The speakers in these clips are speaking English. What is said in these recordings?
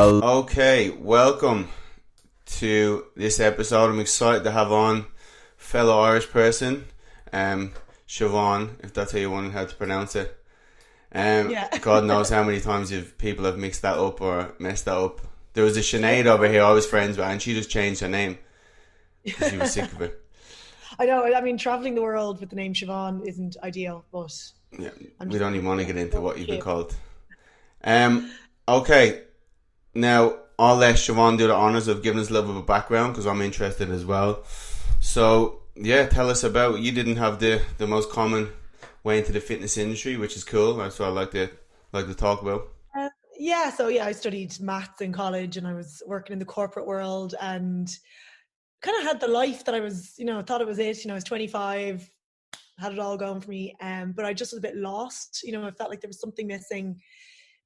Okay, welcome to this episode. I'm excited to have on fellow Irish person, Siobhan, if that's how you wanted how to pronounce it. Yeah. God knows how many times people have mixed that up or messed that up. There was a Sinead over here I was friends with, and she just changed her name because she was sick of it. I know. I mean, traveling the world with the name Siobhan isn't ideal, but Yeah, I'm we just don't even want to yeah, get into going what with you've the been ship. called. Okay, now I'll let Siobhan do the honours of giving us a little bit of a background because I'm interested as well. So yeah, tell us about, you didn't have the most common way into the fitness industry, which is cool. That's what I like to talk about. Yeah, I studied maths in college, and I was working in the corporate world, and kind of had the life that I was, thought it was it. I was 25, had it all going for me, but I just was a bit lost. I felt like there was something missing.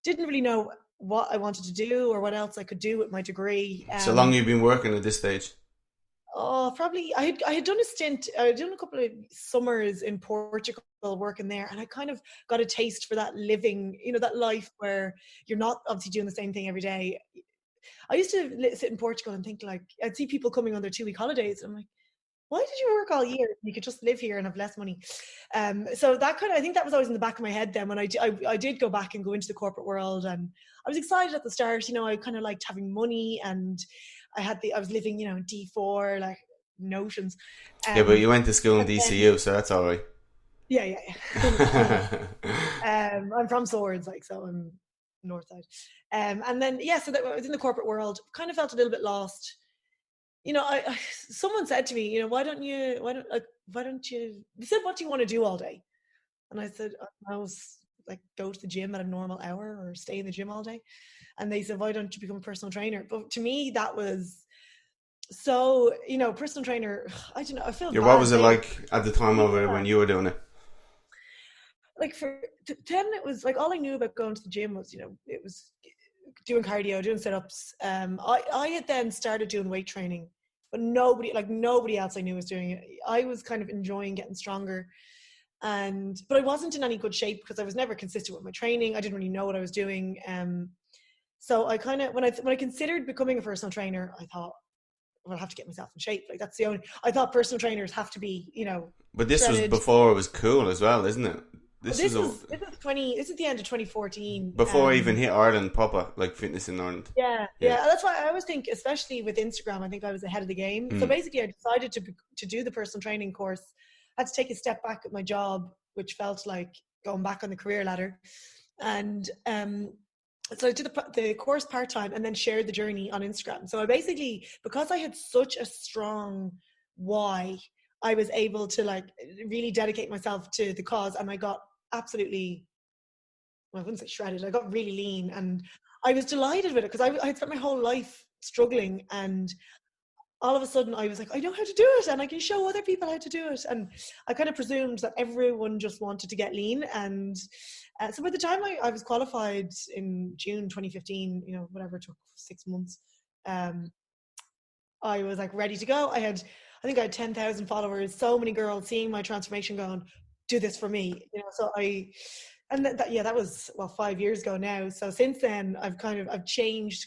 Didn't really know what I wanted to do or what else I could do with my degree. So long you've been working at this stage? Oh, probably I had done a stint. I had done a couple of summers in Portugal working there, and I kind of got a taste for that living, that life where you're not obviously doing the same thing every day. I used to sit in Portugal and think, like, I'd see people coming on their 2 week holidays, and I'm like, why did you work all year? You could just live here and have less money. So that I think that was always in the back of my head then when I did go back and go into the corporate world, and I was excited at the start. I kind of liked having money, and I was living, in D4, like notions. Yeah, but Um, you went to school in and then, DCU, so that's alright. yeah, yeah, yeah. I know. I'm from Swords, like, so I'm north side. And then, yeah, so that I was in the corporate world, kind of felt a little bit lost. Someone said to me, why don't you, they said, what do you want to do all day? And I said, I was like, go to the gym at a normal hour or stay in the gym all day. And they said, why don't you become a personal trainer? But to me, that was so, personal trainer, I don't know, I feel Yeah, what bad was it saying, like at the time yeah, over there when you were doing it? like then it was like all I knew about going to the gym was, it was doing cardio, doing sit-ups. I had then started doing weight training, but nobody else I knew was doing it. I was kind of enjoying getting stronger, but I wasn't in any good shape because I was never consistent with my training. I didn't really know what I was doing. So I kind of, when I considered becoming a personal trainer, I thought, well, I have to get myself in shape. Like, that's the only. I thought personal trainers have to be, But this was shredded. before it was cool as well, isn't it? But This was this is the end of 2014. before I even hit Ireland proper, like fitness in Ireland. Yeah, Yeah. yeah. That's why I always think, especially with Instagram, I think I was ahead of the game. So Mm. basically, I decided to do the personal training course. I had to take a step back at my job, which felt like going back on the career ladder, and so I did the course part time, and then shared the journey on Instagram. So I basically, because I had such a strong why, I was able to, like, really dedicate myself to the cause, and I got absolutely, well, I wouldn't say shredded. I got really lean, and I was delighted with it because I had spent my whole life struggling, and all of a sudden I was like, I know how to do it, and I can show other people how to do it. And I kind of presumed that everyone just wanted to get lean, and so by the time I was qualified in June 2015, whatever, it took 6 months. Um, I was like ready to go. I think I had 10,000 followers. So many girls seeing my transformation, going, "Do this for me," So yeah, that was, well, 5 years ago now. So since then, I've changed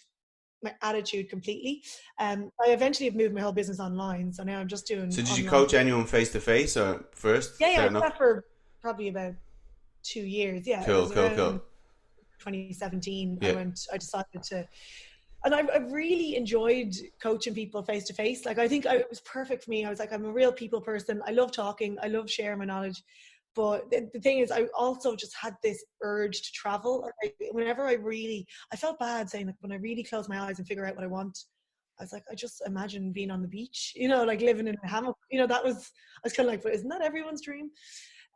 my attitude completely. I eventually have moved my whole business online. So now I'm just doing So did you online. coach anyone face to face or first? Yeah, yeah. I Starting did off? that for probably about 2 years. Yeah, it Cool, was cool, around cool. 2017. Yeah. I decided to, and I've really enjoyed coaching people face to face. Like, I think it was perfect for me. I was like, I'm a real people person. I love talking. I love sharing my knowledge. But the thing is, I also just had this urge to travel. Like, whenever I felt bad saying, like, when I really close my eyes and figure out what I want, I was like, I just imagine being on the beach, like living in a hammock. I was kind of like, but isn't that everyone's dream?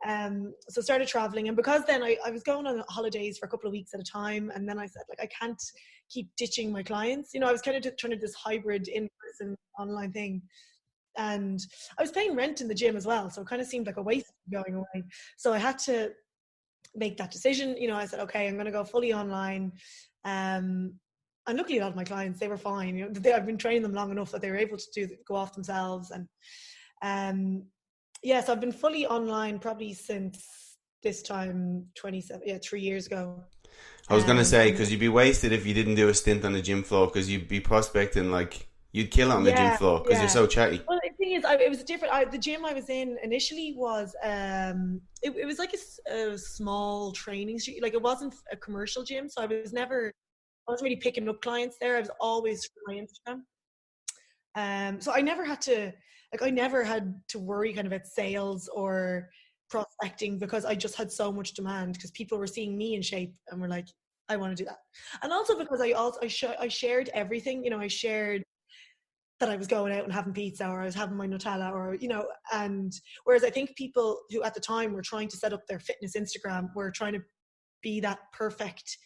So I started traveling, and because then I was going on holidays for a couple of weeks at a time, and then I said, like, I can't keep ditching my clients. I was kind of trying to do this hybrid in-person online thing, and I was paying rent in the gym as well, so it kind of seemed like a waste going away. So I had to make that decision. I said, okay, I'm going to go fully online. And luckily, a lot of my clients, they were fine. I've been training them long enough that they were able to go off themselves. And um, yeah, so I've been fully online probably since this time, 27, yeah, 3 years ago. I was gonna say, because you'd be wasted if you didn't do a stint on the gym floor, because you'd be prospecting like you'd kill it on the gym yeah, floor because you're yeah. so chatty. Well, the thing is, it was different. The gym I was in initially was, it was like a small training studio. Like it wasn't a commercial gym, so I wasn't really picking up clients there. I was always through my Instagram. So I never had to worry kind of about sales or prospecting because I just had so much demand because people were seeing me in shape and were like, I want to do that. And also because I shared everything, I shared that I was going out and having pizza or I was having my Nutella or, and whereas I think people who at the time were trying to set up their fitness Instagram were trying to be that perfect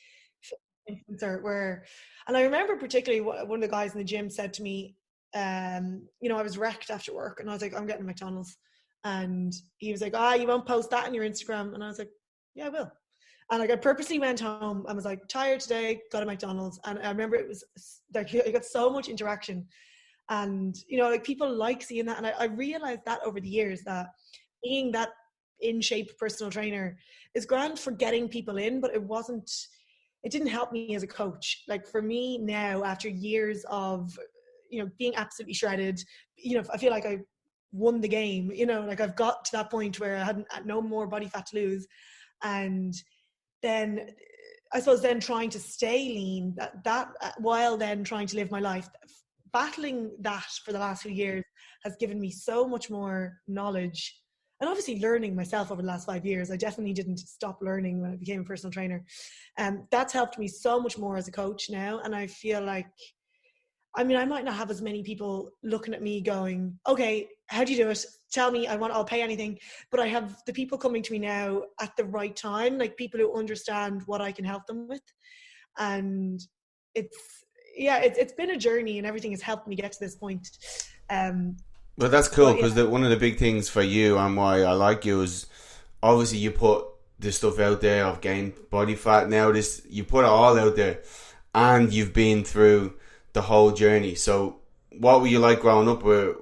influencer and I remember particularly one of the guys in the gym said to me, I was wrecked after work and I was like, I'm getting McDonald's. And he was like, you won't post that on your Instagram. And I was like, yeah, I will. And like I purposely went home and was like tired today, got a McDonald's. And I remember it was like, I got so much interaction and, like people like seeing that. And I realized that over the years that being that in shape personal trainer is grand for getting people in, but it didn't help me as a coach. Like for me now, after years of, being absolutely shredded, I feel like I won the game, like I've got to that point where I had no more body fat to lose. And then I suppose then trying to stay lean that while then trying to live my life, battling that for the last few years has given me so much more knowledge and obviously learning myself over the last 5 years. I definitely didn't stop learning when I became a personal trainer. That's helped me so much more as a coach now. And I feel like, I might not have as many people looking at me going, okay, how do you do it? Tell me, I'll pay anything. But I have the people coming to me now at the right time, like people who understand what I can help them with. And it's been a journey and everything has helped me get to this point. Well, that's cool because one of the big things for you and why I like you is obviously you put this stuff out there of gain body fat. Now you put it all out there and you've been through the whole journey. So what were you like growing up? Were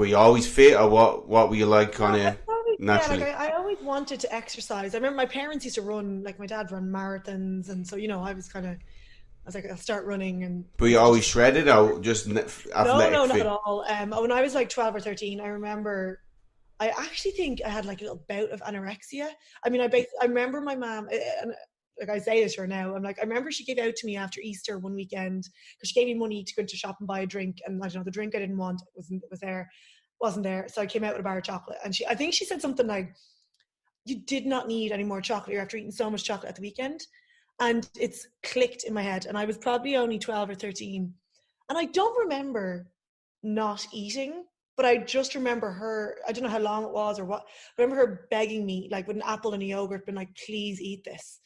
you always fit or what were you like kind of naturally? Yeah, like I always wanted to exercise. I remember my parents used to run, like my dad ran marathons. And so, I was like, I'll start running. And but you always shredded or just athletic? No, not at all. When I was like 12 or 13, I actually think I had like a little bout of anorexia. I remember my mom, and like I say this to her now, I'm like, I remember she gave out to me after Easter one weekend because she gave me money to go to shop and buy a drink. And I don't know, the drink I didn't want wasn't there. So I came out with a bar of chocolate. And I think she said something like, you did not need any more chocolate. You're after eating so much chocolate at the weekend. And it's clicked in my head. And I was probably only 12 or 13. And I don't remember not eating, but I just remember her, I don't know how long it was or what, I remember her begging me, like with an apple and a yogurt, being like, please eat this.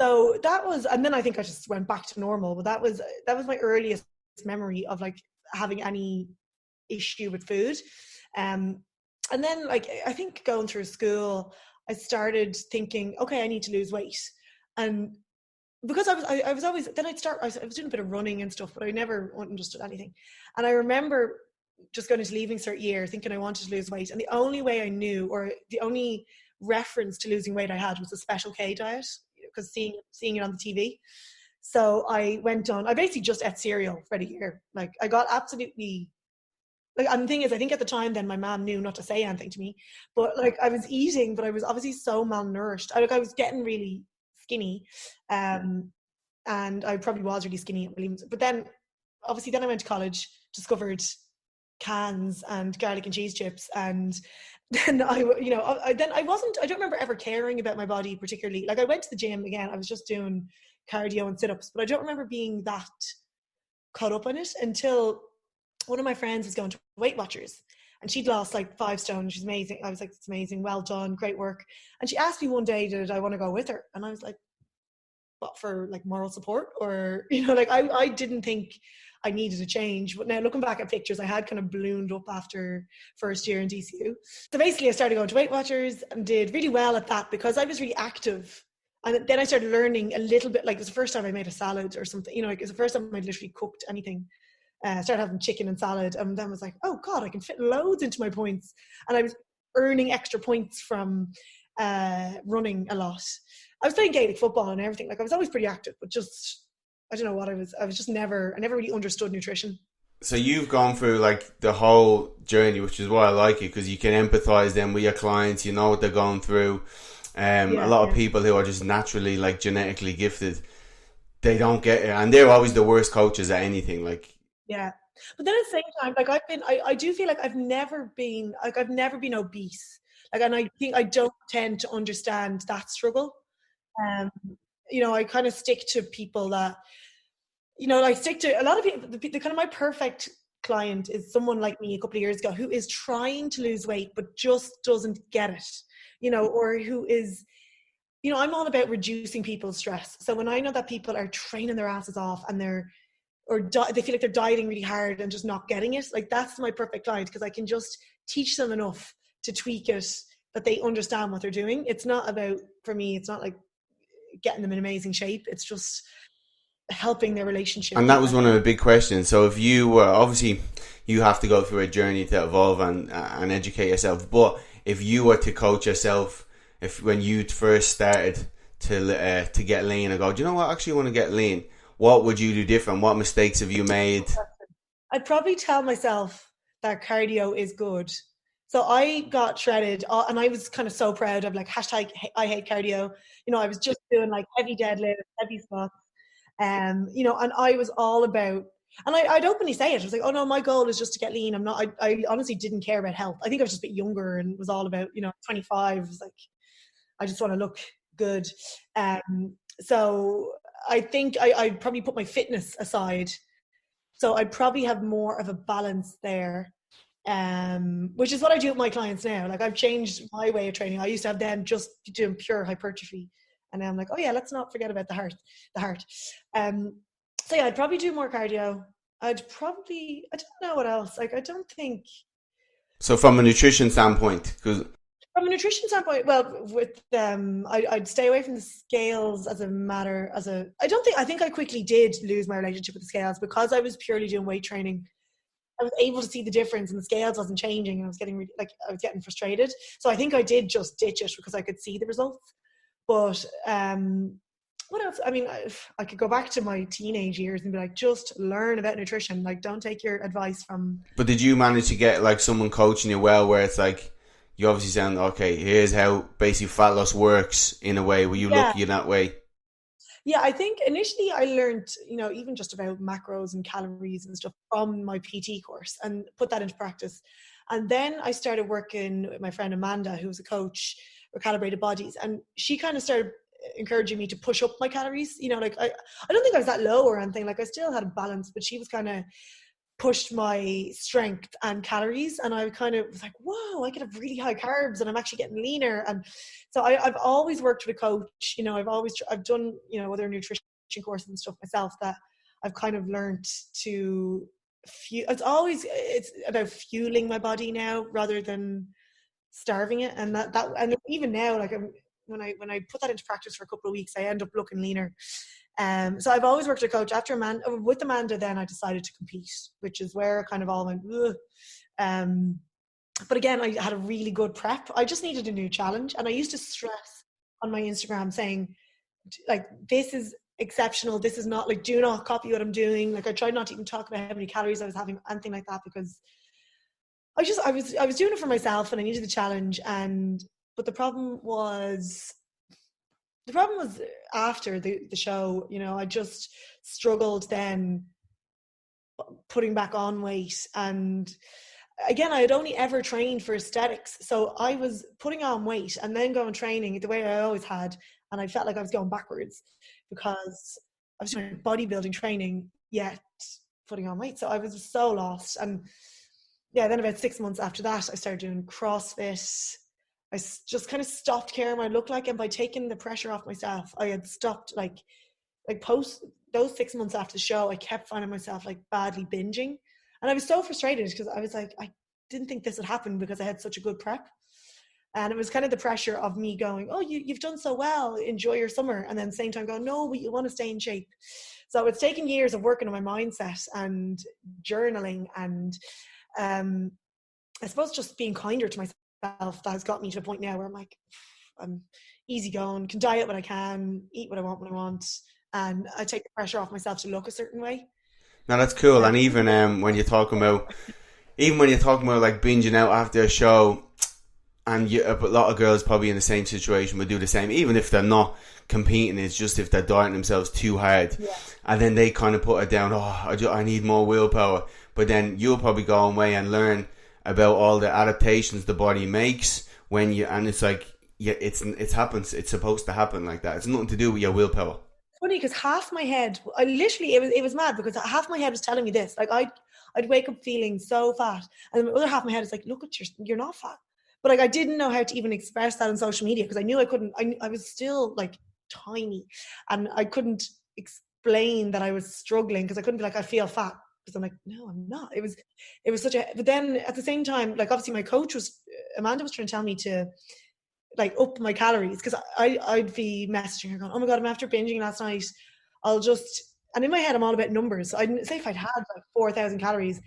So that was, and then I think I just went back to normal, but that was my earliest memory of like having any issue with food. And then like, I think going through school, I started thinking, okay, I need to lose weight. And because I was always, then I was doing a bit of running and stuff, but I never understood anything. And I remember just going into leaving cert year thinking I wanted to lose weight. And the only way I knew, or the only reference to losing weight I had was a Special K diet, because seeing it on the TV. So I basically just ate cereal for a year. Like I got absolutely, like, and the thing is, I think at the time then my mom knew not to say anything to me, but like I was eating, but I was obviously so malnourished. I was getting really skinny. And I probably was really skinny at Williams. But then obviously I went to college, discovered cans and garlic and cheese chips, and then I don't remember ever caring about my body particularly. Like I went to the gym again, I was just doing cardio and sit-ups, but I don't remember being that caught up on it until one of my friends was going to Weight Watchers and she'd lost like 5 stone. She's amazing. I was like, it's amazing, well done, great work. And she asked me one day, did I want to go with her? And I was like, what, for like moral support? Or like I didn't think I needed a change. But now looking back at pictures, I had kind of ballooned up after first year in DCU. So basically I started going to Weight Watchers and did really well at that because I was really active. And then I started learning a little bit, like it was the first time I made a salad or something, like it was the first time I'd literally cooked anything. Started having chicken and salad, and then was like, oh God, I can fit loads into my points. And I was earning extra points from running a lot. I was playing Gaelic football and everything. Like I was always pretty active, but just, I don't know what I was just never, I never really understood nutrition. So you've gone through like the whole journey, which is why I like it, because you can empathize then with your clients. You know what they're going through. A Yeah, lot of yeah, people who are just naturally like genetically gifted, they don't get it, and they're always the worst coaches at anything. Like, yeah. But then at the same time, like I do feel like I've never been obese. Like, and I think I don't tend to understand that struggle. Um, I kind of stick to people that, I stick to a lot of people. The kind of my perfect client is someone like me a couple of years ago who is trying to lose weight but just doesn't get it, or who is, I'm all about reducing people's stress. So when I know that people are training their asses off and they feel like they're dieting really hard and just not getting it, like that's my perfect client, because I can just teach them enough to tweak it that they understand what they're doing. It's not about, for me, it's not like getting them in amazing shape. It's just helping their relationship and be that was one better. of the big questions. So if you were obviously you have to go through a journey to evolve and educate yourself, but if you were to coach yourself, if when you first started to get lean and go, do you know what, I actually want to get lean, what would you do different? What mistakes have you made? I'd probably tell myself that cardio is good. So I got shredded, and I was kind of so proud of, like, hashtag I hate cardio. I was just doing like heavy deadlifts, heavy squats, and I was all about, and I'd openly say it. I was like, oh no, my goal is just to get lean. I'm not, I honestly didn't care about health. I think I was just a bit younger and was all about, 25. It was like, I just want to look good. So I think I'd probably put my fitness aside. So I'd probably have more of a balance there, which is what I do with my clients now. Like, I've changed my way of training. I used to have them just doing pure hypertrophy, and now I'm like, oh yeah, let's not forget about the heart. The heart. Um, so yeah, I'd probably do more cardio. I don't know what else. Like, I don't think, So from a nutrition standpoint, because from a nutrition standpoint, well, with I'd stay away from the scales as a matter, I think I quickly did lose my relationship with the scales because I was purely doing weight training. I was able to see the difference and the scales wasn't changing, and I was getting frustrated. So I think I did just ditch it because I could see the results. But what else? I mean, I could go back to my teenage years and be like, just learn about nutrition. Like, don't take your advice from. but did you manage to get like someone coaching you well, where it's like you obviously sound okay, here's how basically fat loss works in a way, were you Yeah, lucky in that way? yeah. I think initially I learned, even just about macros and calories and stuff from my PT course and put that into practice. And then I started working with my friend Amanda, who's a coach for Calibrated Bodies, and she kind of started encouraging me to push up my calories. Like, I don't think I was that low or anything. Like, I still had a balance, but she was kind of pushed my strength and calories, and I kind of was like, whoa, I could have really high carbs and I'm actually getting leaner. And so I've always worked with a coach. I've done, other nutrition courses and stuff myself, that I've kind of learned to it's about fueling my body now rather than starving it. And and even now, like, when I put that into practice for a couple of weeks, I end up looking leaner. So I've always worked with a coach. With Amanda, then I decided to compete, which is where kind of all went. Ugh. Um, but again, I had a really good prep. I just needed a new challenge, and I used to stress on my Instagram saying, like, this is exceptional. This is not, like, do not copy what I'm doing. Like, I tried not to even talk about how many calories I was having, anything like that, because I was doing it for myself and I needed the challenge. But the problem was after the show, I just struggled then putting back on weight. And again, I had only ever trained for aesthetics. So I was putting on weight and then going training the way I always had. And I felt like I was going backwards because I was doing bodybuilding training, yet putting on weight. So I was so lost. And yeah, then about 6 months after that, I started doing CrossFit. Just kind of stopped caring what I looked like, and by taking the pressure off myself, I had stopped, like post those 6 months after the show. I kept finding myself like badly binging, and I was so frustrated because I was like, I didn't think this would happen because I had such a good prep. And it was kind of the pressure of me going, oh, you've done so well, enjoy your summer, and then same time going, no, but you want to stay in shape. So it's taken years of working on my mindset and journaling and I suppose just being kinder to myself that has got me to a point now where I'm like, I'm easygoing, can diet when I can, eat what I want when I want, and I take the pressure off myself to look a certain way. Now that's cool. And even when you're talking about, like binging out after a show, and a lot of girls probably in the same situation would do the same, even if they're not competing. It's just if they're dieting themselves too hard, and then they kind of put it down. I need more willpower. But then you'll probably go away and learn about all the adaptations the body makes when you, and it's like, it happens. It's supposed to happen like that. It's nothing to do with your willpower. Funny, because half my head, it was mad, because half my head was telling me this. Like I'd wake up feeling so fat, and the other half of my head is like, look at you're not fat. But like I didn't know how to even express that on social media, because I knew I couldn't. I was still like tiny, and I couldn't explain that I was struggling, because I couldn't be like, I feel fat, because I'm like, no, I'm not. It was such a. But then at the same time, like obviously my coach Amanda was trying to tell me to like up my calories, because I'd be messaging her going, oh my god, I'm after binging last night. And in my head I'm all about numbers. So I'd say if I'd had like 4,000 calories,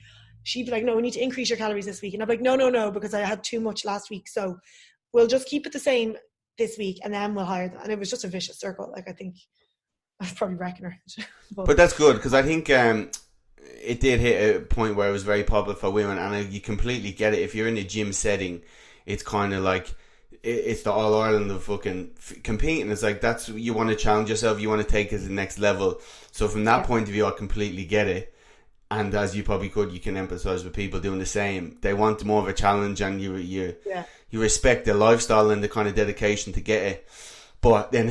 she'd be like, no, we need to increase your calories this week. And I'm like, no, because I had too much last week. So we'll just keep it the same this week, and then we'll hire them. And it was just a vicious circle. Like I think I was probably wrecking her. But that's good, because I think it did hit a point where it was very popular for women, and you completely get it. If you're in a gym setting, it's kind of like, it's the All Ireland of fucking competing. It's like, that's, you want to challenge yourself, you want to take it to the next level. So from that point of view, I completely get it. And as you probably could, you can empathize with people doing the same. They want more of a challenge, and you respect the lifestyle and the kind of dedication to get it. But then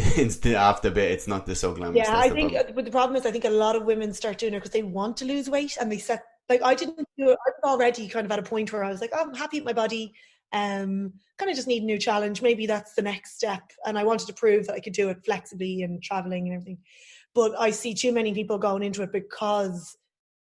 after a bit, it's not so glamorous. Yeah, I think, but the problem is, I think a lot of women start doing it because they want to lose weight, and they set, like, I didn't do it. I was already kind of at a point where I was like, oh, I'm happy with my body. Kind of just need a new challenge. Maybe that's the next step. And I wanted to prove that I could do it flexibly and traveling and everything. But I see too many people going into it because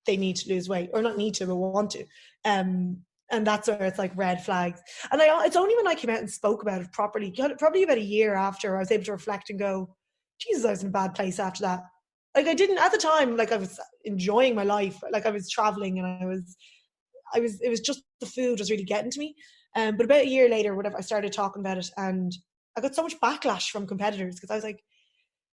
they need to lose weight, or not need to, but want to. And that's where it's like red flags. And it's only when I came out and spoke about it properly, probably about a year after, I was able to reflect and go, Jesus, I was in a bad place after that. Like I didn't, at the time, like I was enjoying my life. Like I was traveling, and it was just, the food was really getting to me. But about a year later, whatever, I started talking about it, and I got so much backlash from competitors, because I was like,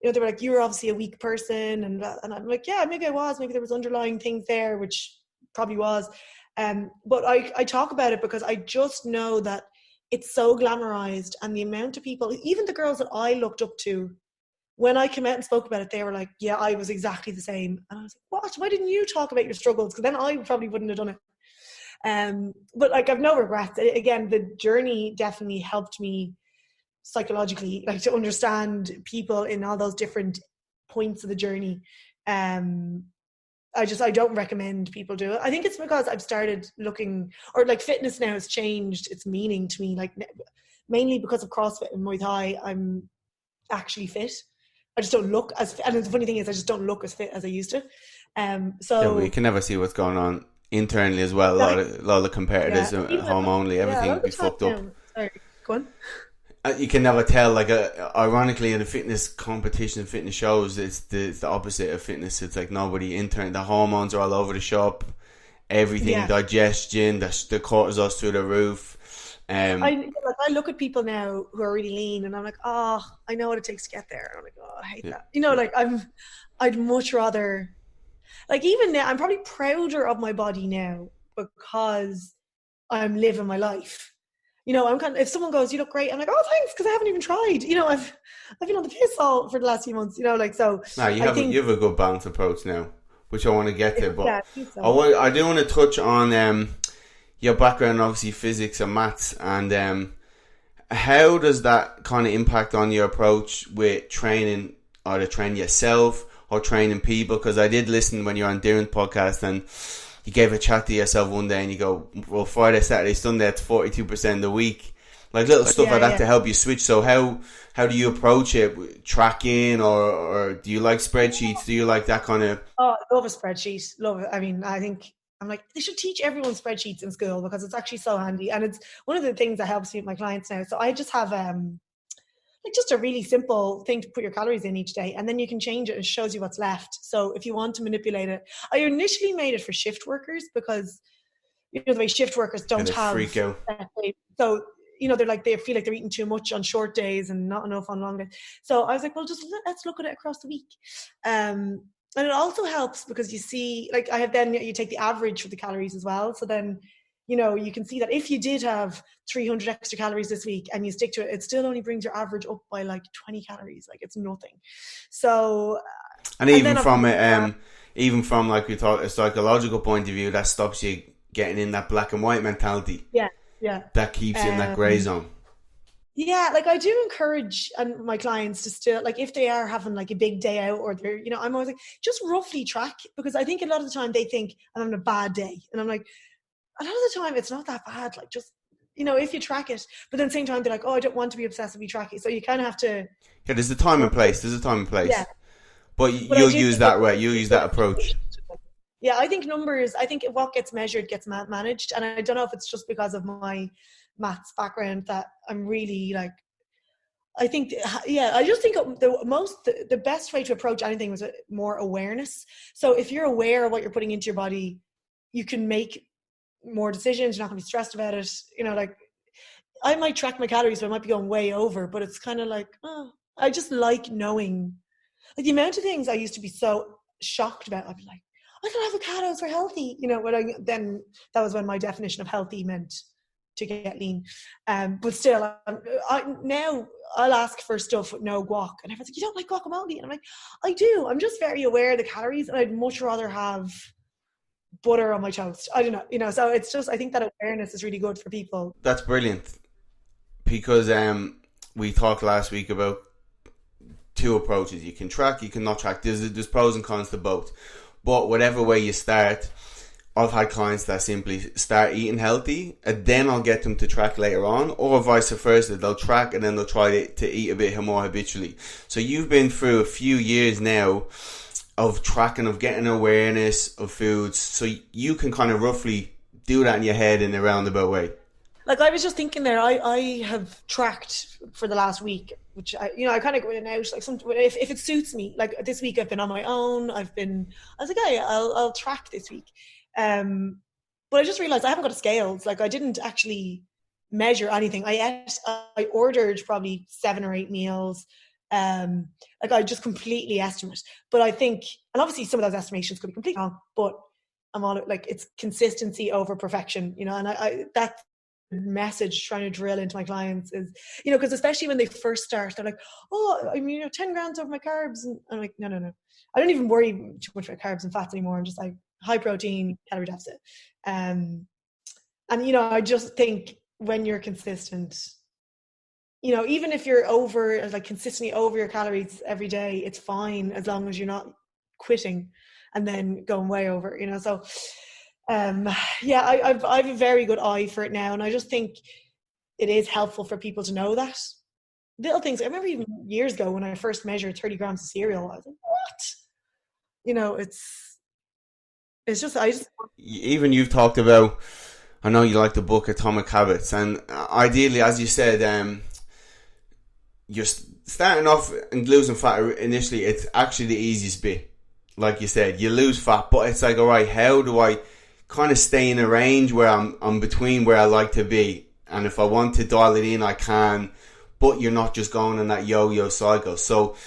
you know, they were like, you're obviously a weak person. And I'm like, yeah, maybe I was. Maybe there was underlying things there, which probably was. But I talk about it because I just know that it's so glamorized, and the amount of people, even the girls that I looked up to, when I came out and spoke about it, they were like, yeah, I was exactly the same. And I was like, what? Why didn't you talk about your struggles? Because then I probably wouldn't have done it. But like, I've no regrets. Again, the journey definitely helped me psychologically, like, to understand people in all those different points of the journey. I don't recommend people do it. I think it's because I've started looking, or like fitness now has changed its meaning to me, like mainly because of CrossFit and Muay Thai. I'm actually fit. I just don't look as fit. And the funny thing is, I just don't look as fit as I used to. So you can never see what's going on internally as well. A lot of the competitors at home only, everything be fucked up. Sorry, go on. You can never tell. Like, ironically, in the fitness competition, fitness shows, it's the opposite of fitness. It's like nobody intern. The hormones are all over the shop. Everything, digestion, the cortisol's through the roof. I look at people now who are really lean, and I'm like, oh, I know what it takes to get there. And I'm like, oh, I hate that. You know, like I'd much rather, like, even now, I'm probably prouder of my body now because I'm living my life. You know, I'm kind of, if someone goes, you look great, I'm like, oh, thanks, because I haven't even tried. You know, I've been on the piss all for the last few months. You know, like, so. No, you have a good balanced approach now, which I want to get to. But I do want to touch on your background, obviously physics and maths, and how does that kind of impact on your approach with training, or to train yourself or training people? Because I did listen when you were on Darren's podcast, and you gave a chat to yourself one day, and you go, well, Friday, Saturday, Sunday, it's 42% of the week. Like little stuff like that to help you switch. So how do you approach it? Tracking, or do you like spreadsheets? Do you like that kind of? Oh, I love a spreadsheet. Love it. I mean, I think, I'm like, they should teach everyone spreadsheets in school, because it's actually so handy. And it's one of the things that helps me with my clients now. So I just have like just a really simple thing to put your calories in each day, and then you can change it and it shows you what's left. So if you want to manipulate it, I initially made it for shift workers, because you know the way shift workers don't have freak out. So they're like, they feel like they're eating too much on short days and not enough on long days. So I was like, well, just let's look at it across the week. And it also helps because you see, like, you take the average for the calories as well. So then, you can see that if you did have 300 extra calories this week and you stick to it, it still only brings your average up by like 20 calories. Like, it's nothing. So, and even from like we thought, a psychological point of view, that stops you getting in that black and white mentality. Yeah. That keeps you in that grey zone. Yeah, like I do encourage my clients to still, like, if they are having like a big day out or they're, I'm always like, just roughly track, because I think a lot of the time they think I'm having a bad day, and I'm like, a lot of the time it's not that bad. Like, just, if you track it, but then at the same time they're like, oh, I don't want to be obsessively tracking. So you kind of have to. Yeah, there's a time and place. Yeah. But you'll use that way. You'll use that approach. Yeah, I think what gets measured gets managed. And I don't know if it's just because of my maths background that I'm really like, I just think the best way to approach anything was more awareness. So if you're aware of what you're putting into your body, you can make more decisions. You're not going to be stressed about it. Like, I might track my calories, but I might be going way over, but it's kind of like, I just like knowing, like, the amount of things I used to be so shocked about. I'd be like, I can have avocados, we're healthy. Then that was when my definition of healthy meant to get lean. But still, now I'll ask for stuff with no guac, and everyone's like, you don't like guacamole? And I'm like, I do. I'm just very aware of the calories, and I'd much rather have butter on my toast. I don't know, so it's just, I think that awareness is really good for people. That's brilliant, because we talked last week about two approaches. You can track, you can not track. There's pros and cons to both, but whatever way you start, I've had clients that simply start eating healthy and then I'll get them to track later on, or vice versa. They'll track and then they'll try to eat a bit more habitually. So you've been through a few years now of tracking, of getting awareness of foods, so you can kind of roughly do that in your head in a roundabout way. Like, I was just thinking there, I have tracked for the last week, which I kind of go in and out, like, if it suits me. Like, this week I've been on my own. I was like, hey, I'll track this week. But I just realized I haven't got a scales. Like, I didn't actually measure anything. I ordered probably 7 or 8 meals. Like, I just completely estimate. But I think, and obviously some of those estimations could be completely wrong, but I'm all like, it's consistency over perfection, and I that message trying to drill into my clients is, because especially when they first start, they're like, oh, I'm 10 grams over my carbs, and I'm like, no, I don't even worry too much about carbs and fats anymore. I'm just like, high protein, calorie deficit. And I just think when you're consistent, even if you're consistently over your calories every day, it's fine as long as you're not quitting and then going way over, so I've a very good eye for it now, and I just think it is helpful for people to know that. Little things. I remember even years ago when I first measured 30 grams of cereal, I was like, what? It's just, even you've talked about, I know you like the book Atomic Habits, and ideally, as you said, you're starting off and losing fat initially. It's actually the easiest bit. Like you said, you lose fat, but it's like, all right, how do I kind of stay in a range where I'm between where I like to be, and if I want to dial it in, I can, but you're not just going in that yo-yo cycle. So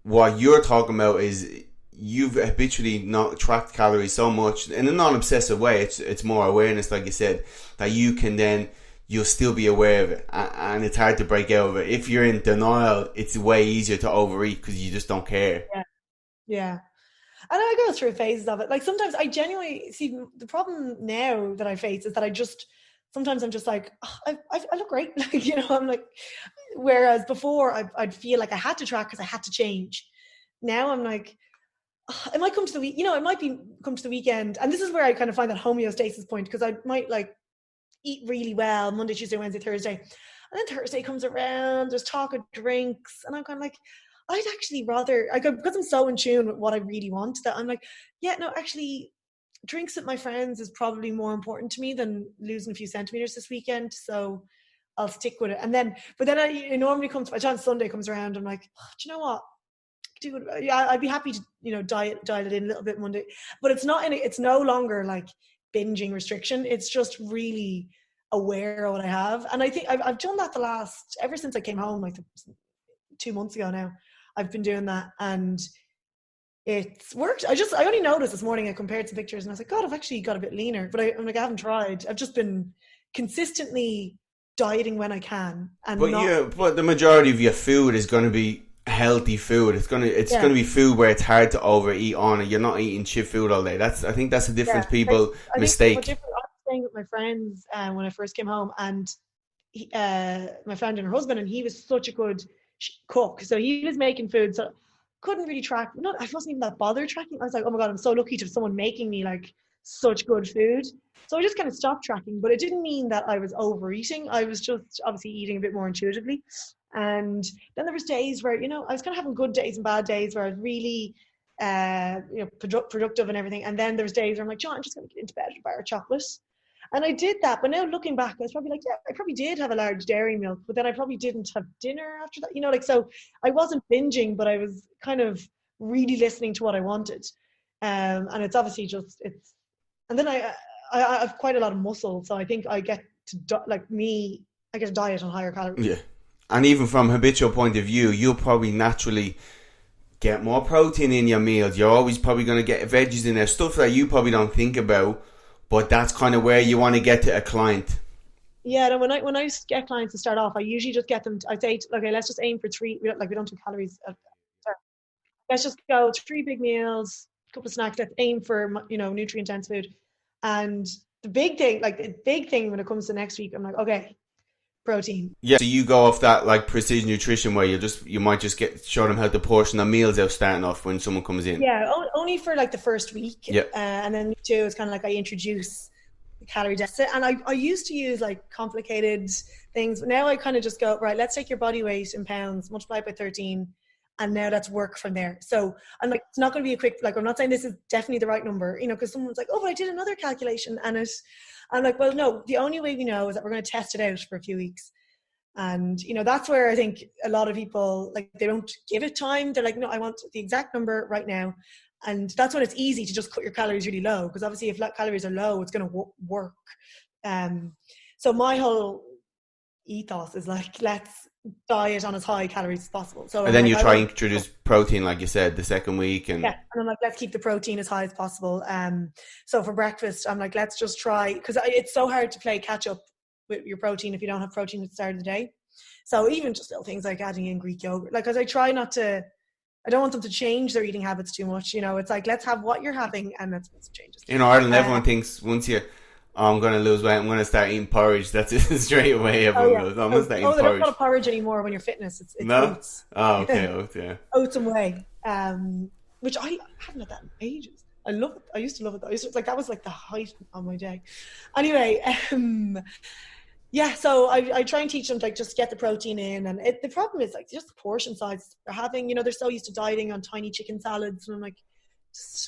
what you're talking about is you've habitually not tracked calories so much in a non-obsessive way. It's more awareness, like you said, that you can then, you'll still be aware of it, and it's hard to break out of it. If you're in denial, it's way easier to overeat because you just don't care. Yeah. And I go through phases of it. Like, sometimes I genuinely see the problem now that I face is that sometimes I'm just like, oh, I look great. Like, I'm like, whereas before I'd feel like I had to track because I had to change. Now I'm like, it might come to the week, it might come to the weekend. And this is where I kind of find that homeostasis point, because I might like eat really well Monday, Tuesday, Wednesday, Thursday. And then Thursday comes around, there's talk of drinks. And I'm kind of like, I'd actually rather, because I'm so in tune with what I really want, that I'm like, yeah, no, actually, drinks with my friends is probably more important to me than losing a few centimeters this weekend. So I'll stick with it. But then it normally comes, by the time Sunday comes around, I'm like, oh, do you know what? I'd be happy to, dial it in a little bit Monday. But it's no longer like binging restriction. It's just really, aware of what I have. And I think I've done that ever since I came home, like 2 months ago now, I've been doing that, and it's worked. I only noticed this morning, I compared some pictures and I was like, God, I've actually got a bit leaner, but I'm like, I haven't tried. I've just been consistently dieting when I can. And but the majority of your food is going to be healthy food. It's going to be food where it's hard to overeat on, and you're not eating chip food all day. I think that's the difference people mistake. I was staying with my friends when I first came home, and my friend and her husband, and he was such a good cook, so he was making food, so couldn't really track. I wasn't even that bothered tracking. I was like, oh my God, I'm so lucky to have someone making me like such good food. So I just kind of stopped tracking, but it didn't mean that I was overeating. I was just obviously eating a bit more intuitively. And then there was days where, I was kind of having good days and bad days where I was really, productive and everything. And then there's days where I'm like, John, I'm just going to get into bed with a bar of chocolate. And I did that. But now looking back, I was probably like, yeah, I probably did have a large dairy milk, but then I probably didn't have dinner after that. So I wasn't binging, but I was kind of really listening to what I wanted. And it's obviously and then I have quite a lot of muscle. So I think I get to, I get to diet on higher calories. Yeah. And even from a habitual point of view, you'll probably naturally get more protein in your meals. You're always probably going to get veggies in there, stuff that you probably don't think about, but that's kind of where you want to get to a client. Yeah, when I get clients to start off, I usually just get them, I say, okay, let's just aim for 3, we don't do calories. Let's just go 3 big meals, a couple of snacks, let's aim for, nutrient dense food. And the big thing when it comes to next week, I'm like, okay, protein. Yeah, so you go off that like precision nutrition where you might just show them how to portion their meals out starting off when someone comes in. Yeah, only for like the first week. Yeah. And then too, it's kind of like I introduce the calorie deficit. And I used to use like complicated things, but now I kind of just go, right, let's take your body weight in pounds, multiply it by 13, and now let's work from there. So I'm like, it's not going to be a quick, like, I'm not saying this is definitely the right number, because someone's like, oh, but I did another calculation, and I'm like, well, no, the only way we know is that we're going to test it out for a few weeks. And, that's where I think a lot of people, like, they don't give it time. They're like, no, I want the exact number right now. And that's when it's easy to just cut your calories really low, because obviously if calories are low, it's going to work. So my whole ethos is like, let's diet on as high calories as possible. So and then you try and introduce protein, like you said, the second week. And I'm like, let's keep the protein as high as possible. So for breakfast, I'm like, let's just try, because it's so hard to play catch up with your protein if you don't have protein at the start of the day. So even just little things like adding in Greek yogurt, like, because I try not to, I don't want them to change their eating habits too much. It's like, let's have what you're having and let's make some changes. In Ireland, everyone thinks once I'm going to lose weight, I'm going to start eating porridge. That's it, straight away. Everyone goes, I'm going to start eating porridge. There's not a porridge anymore when you're fitness. It's no? Oats. Oh, okay, oats, yeah. Oats and whey, which I haven't had that in ages. I love it. I used to love it though. That was like the height of my day. Anyway, yeah, so I try and teach them, like, just get the protein in. And the problem is, like, just the portion size they're having. They're so used to dieting on tiny chicken salads. And I'm like,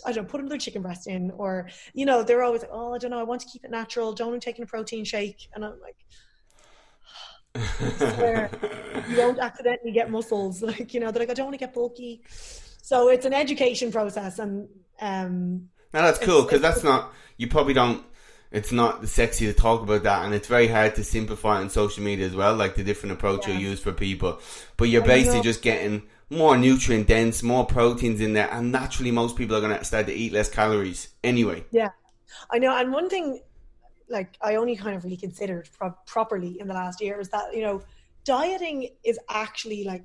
I don't know, put another chicken breast in. Or, they're always like, oh, I don't know, I want to keep it natural. Don't want to take a protein shake. And I'm like, I swear, you don't accidentally get muscles. Like, they're like, I don't want to get bulky. So it's an education process. And now that's cool, because that's not, you probably don't, it's not sexy to talk about that, and it's very hard to simplify on social media as well, like the different approach you use for people. But you're basically just getting more nutrient dense, more proteins in there, and naturally most people are going to start to eat less calories anyway. Yeah, I know. And one thing, like, I only kind of really considered properly in the last year is that, dieting is actually, like,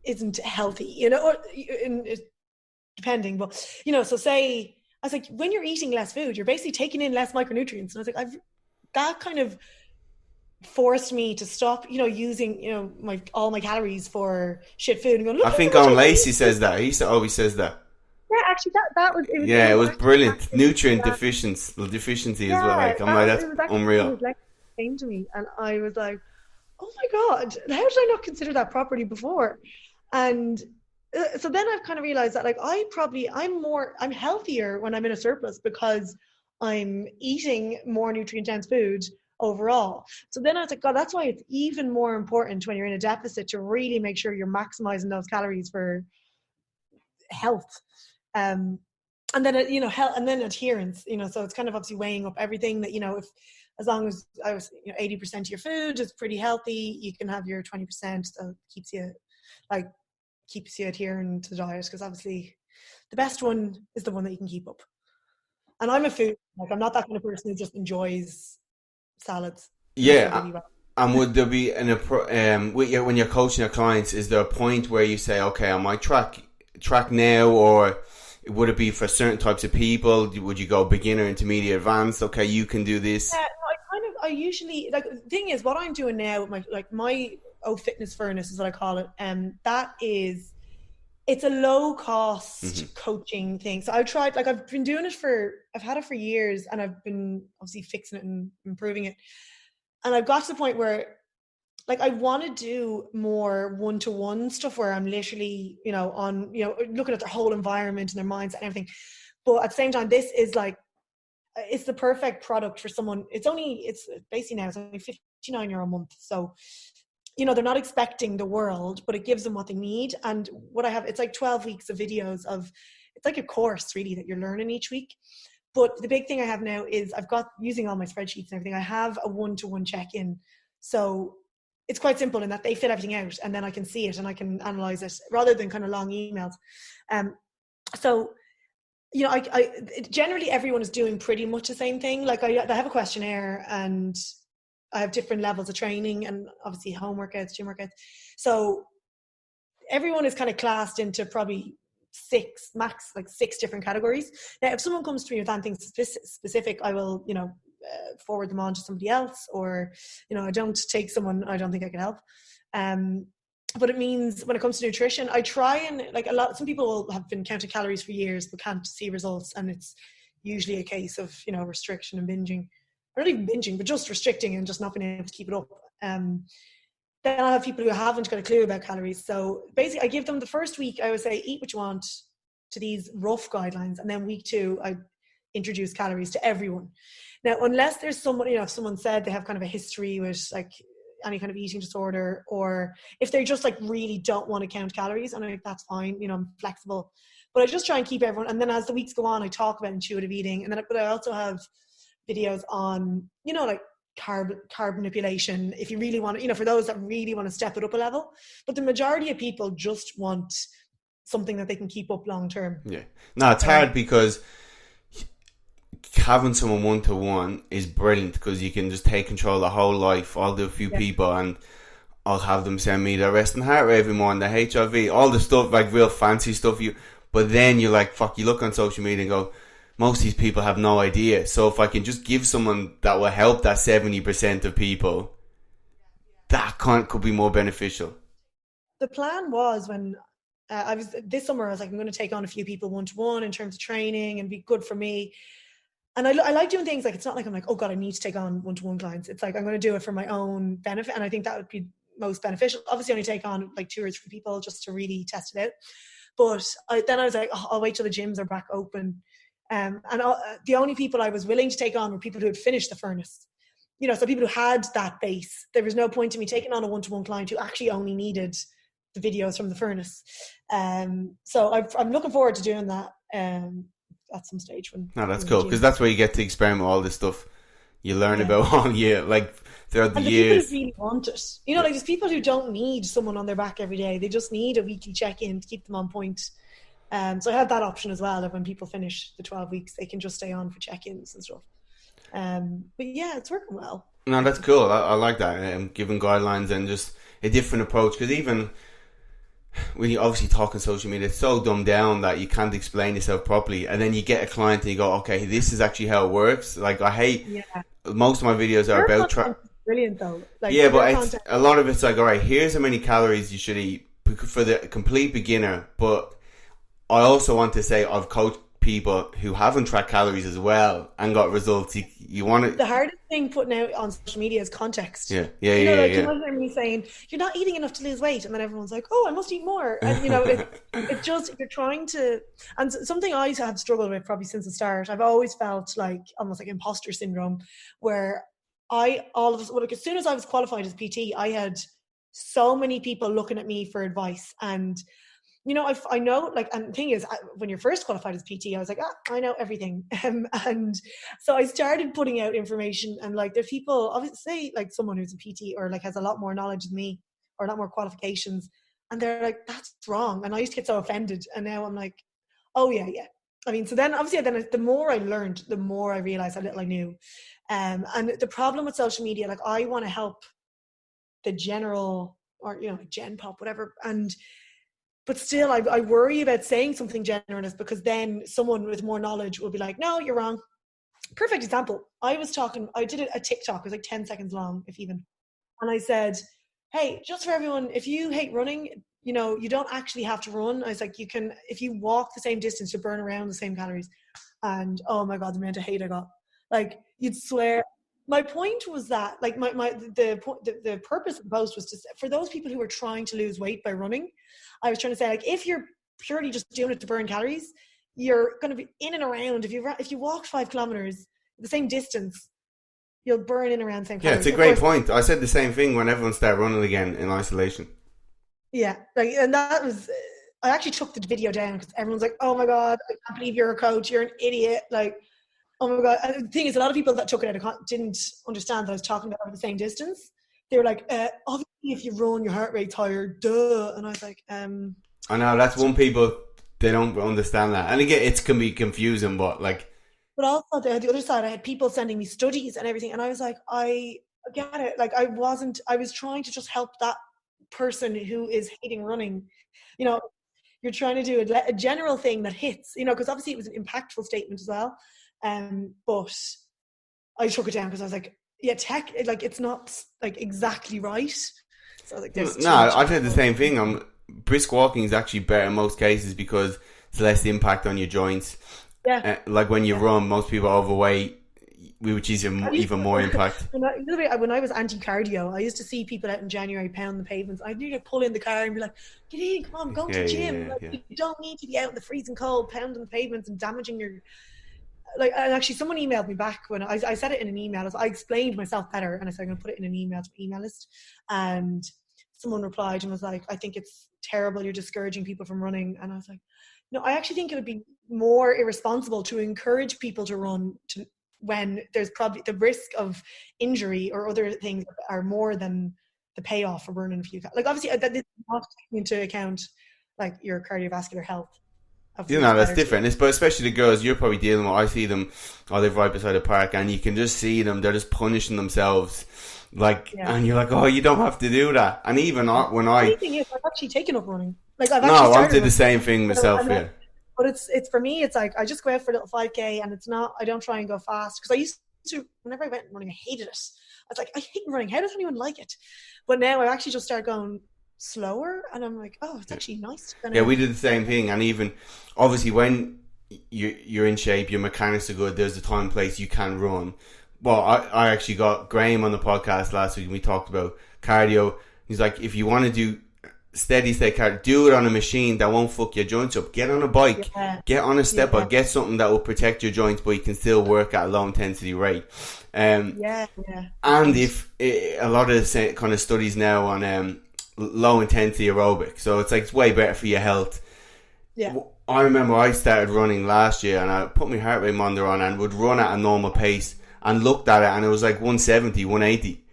isn't healthy, depending. But, so say, I was like, when you're eating less food, you're basically taking in less micronutrients. And I was like, that kind of forced me to stop, using, all my calories for shit food. And going, I think Owen Lacey says that. He always says that. Yeah, actually, that was... It was brilliant. Nutrient deficiency as well. Like, I'm like, that's unreal. It was like, it came to me, and I was like, oh my God, how did I not consider that properly before? And... so then I've kind of realized that, like, I'm healthier when I'm in a surplus because I'm eating more nutrient dense food overall. So then I was like, God, that's why it's even more important when you're in a deficit to really make sure you're maximizing those calories for health. And then, health, and then adherence, so it's kind of obviously weighing up everything that, if as long as I was, 80% of your food is pretty healthy, you can have your 20%. That keeps you adhering to the diet, because obviously the best one is the one that you can keep up. And I'm a food, I'm not that kind of person who just enjoys salads. Yeah. Really well. And would there be when you're coaching your clients, is there a point where you say, okay, I might track now, or would it be for certain types of people? Would you go beginner, intermediate, advanced? Okay, you can do this. Yeah, I usually, the thing is, what I'm doing now with my fitness furnace is what I call it. That is, it's a low cost coaching thing. So I've been doing it I've had it for years, and I've been obviously fixing it and improving it. And I've got to the point where I want to do more one-to-one stuff where I'm literally, looking at their whole environment and their mindset and everything. But at the same time, this is it's the perfect product for someone. It's basically now, it's only €59 a month. So, they're not expecting the world, but it gives them what they need. And what I have, it's 12 weeks of videos it's like a course really that you're learning each week. But the big thing I have now is I've got, using all my spreadsheets and everything, I have a one-to-one check-in. So it's quite simple in that they fill everything out, and then I can see it and I can analyze it rather than kind of long emails. So, generally everyone is doing pretty much the same thing. I have a questionnaire, and I have different levels of training, and obviously home workouts, gym workouts. So everyone is kind of classed into probably six different categories. Now, if someone comes to me with anything specific, I will, forward them on to somebody else, or, I don't take someone I don't think I can help. But it means when it comes to nutrition, I try and some people have been counting calories for years but can't see results, and it's usually a case of, restriction and binging, or not even binging, but just restricting and just not being able to keep it up. Then I have people who haven't got a clue about calories. So basically I give them the first week, I would say, eat what you want to these rough guidelines. And then week 2, I introduce calories to everyone. Now, unless there's someone, if someone said they have kind of a history with any kind of eating disorder, or if they just really don't want to count calories, and that's fine, I'm flexible. But I just try and keep everyone. And then as the weeks go on, I talk about intuitive eating. And then, but I also have videos on, carb manipulation, if you really want to, for those that really want to step it up a level. But the majority of people just want something that they can keep up long term. Yeah. No, it's hard because having someone one-to-one is brilliant, because you can just take control of the whole life. I'll do a few people, and I'll have them send me their resting heart rate every morning, their HRV, all the stuff, real fancy stuff. But then you're like, fuck, you look on social media and go, most of these people have no idea. So if I can just give someone that will help that 70% of people, that could be more beneficial. The plan was, when this summer, I was I'm going to take on a few people one-to-one in terms of training and be good for me. And I like doing things it's not I'm oh God, I need to take on one-to-one clients. It's I'm going to do it for my own benefit. And I think that would be most beneficial. Obviously, only take on 2 or 3 people just to really test it out. But then I was I'll wait till the gyms are back open. The only people I was willing to take on were people who had finished the furnace. So people who had that base. There was no point in me taking on a one-to-one client who actually only needed the videos from the furnace. So I'm looking forward to doing that at some stage. No, that's cool, because that's where you get to experiment with all this stuff you learn about all year, throughout the years. People who really want it. There's people who don't need someone on their back every day. They just need a weekly check-in to keep them on point. So I have that option as well, that when people finish the 12 weeks, they can just stay on for check-ins and stuff. But yeah, it's working well. No, that's cool. I like that. Giving guidelines and just a different approach, because even when you obviously talk on social media, it's so dumbed down that you can't explain yourself properly. And then you get a client and you go, okay, this is actually how it works. I hate most of my videos are about brilliant though. But a lot of it's all right, here's how many calories you should eat for the complete beginner. But I also want to say I've coached people who haven't tracked calories as well and got results. You want to. The hardest thing putting out on social media is context. Yeah. You imagine me saying you're not eating enough to lose weight, and then everyone's like, "Oh, I must eat more." And it's just, you're trying to. And something I have struggled with probably since the start. I've always felt almost like imposter syndrome, where as soon as I was qualified as PT, I had so many people looking at me for advice, and I know, like, and the thing is, when you're first qualified as PT, I was like, I know everything. And so I started putting out information, and like, there's people, obviously, like someone who's a PT or like has a lot more knowledge than me or a lot more qualifications, and they're like, that's wrong. And I used to get so offended. And now I'm like, oh yeah, yeah. I mean, so then obviously, the more I learned, the more I realized how little I knew. And the problem with social media, like, I want to help the general, or, gen pop, whatever. But still, I worry about saying something generalist, because then someone with more knowledge will be like, no, you're wrong. Perfect example. I did a TikTok, it was like 10 seconds long, if even. And I said, hey, just for everyone, if you hate running, you don't actually have to run. I was like, if you walk the same distance, you burn around the same calories. And oh my God, the amount of hate I got. Like, you'd swear. My point was that, like, the purpose of the post was for those people who are trying to lose weight by running. I was trying to say, like, if you're purely just doing it to burn calories, you're going to be in and around. If you walked 5 kilometers, the same distance, you'll burn in around the same calories. Yeah, it's a great point. I said the same thing when everyone started running again in isolation. Yeah, like, and that was, I actually took the video down because everyone's like, oh my God, I can't believe you're a coach, you're an idiot. Like, oh my God. And the thing is, a lot of people that took it out didn't understand that I was talking about over the same distance. They were like, obviously if you run, your heart rate's higher, duh. And I was like, I know, that's one people, they don't understand that. And again, it can be confusing, but like. But also the other side, I had people sending me studies and everything. And I was like, I get it. Like, I was trying to just help that person who is hating running. You're trying to do a general thing that hits, because obviously it was an impactful statement as well. But I took it down because I was like, yeah, it's not like exactly right. So like, I did the same thing. Brisk walking is actually better in most cases because it's less impact on your joints. Yeah. Like when you run, most people are overweight, which is even more impact. When I was anti-cardio, I used to see people out in January pound the pavements. I'd need to pull in the car and be like, get in, come on, go to the gym. You don't need to be out in the freezing cold pounding the pavements and damaging your... Like, and actually someone emailed me back when I said it in an email. I explained myself better, and I said I'm going to put it in an email to my email list. And someone replied and was like, I think it's terrible, you're discouraging people from running. And I was like, no, I actually think it would be more irresponsible to encourage people to run when there's probably the risk of injury or other things are more than the payoff for burning a few. Like, obviously that is not taking into account like your cardiovascular health. That's different. But especially the girls you're probably dealing with, I see them, I live right beside the park, and you can just see them, they're just punishing themselves. Like, and you're like, oh, you don't have to do that. And even when the thing is, I've actually taken up running. Like, I did the same thing myself, yeah. But it's for me, it's like, I just go out for a little 5K, and I don't try and go fast. Because I used to, whenever I went running, I hated it. I was like, I hate running. How does anyone like it? But now I actually just start going slower, and I'm like, oh, it's actually nice. Yeah, we did the same thing. And even obviously when you're in shape, your mechanics are good, there's a time and place you can run. Well, I actually got Graham on the podcast last week and we talked about cardio. He's like, if you want to do steady state cardio, do it on a machine that won't fuck your joints up. Get on a bike, get on a stepper, get something that will protect your joints, but you can still work at a low intensity rate. And if a lot of the kind of studies now on low intensity aerobic, so it's way better for your health. I remember I started running last year, and I put my heart rate monitor on and would run at a normal pace and looked at it, and it was like 170, 180,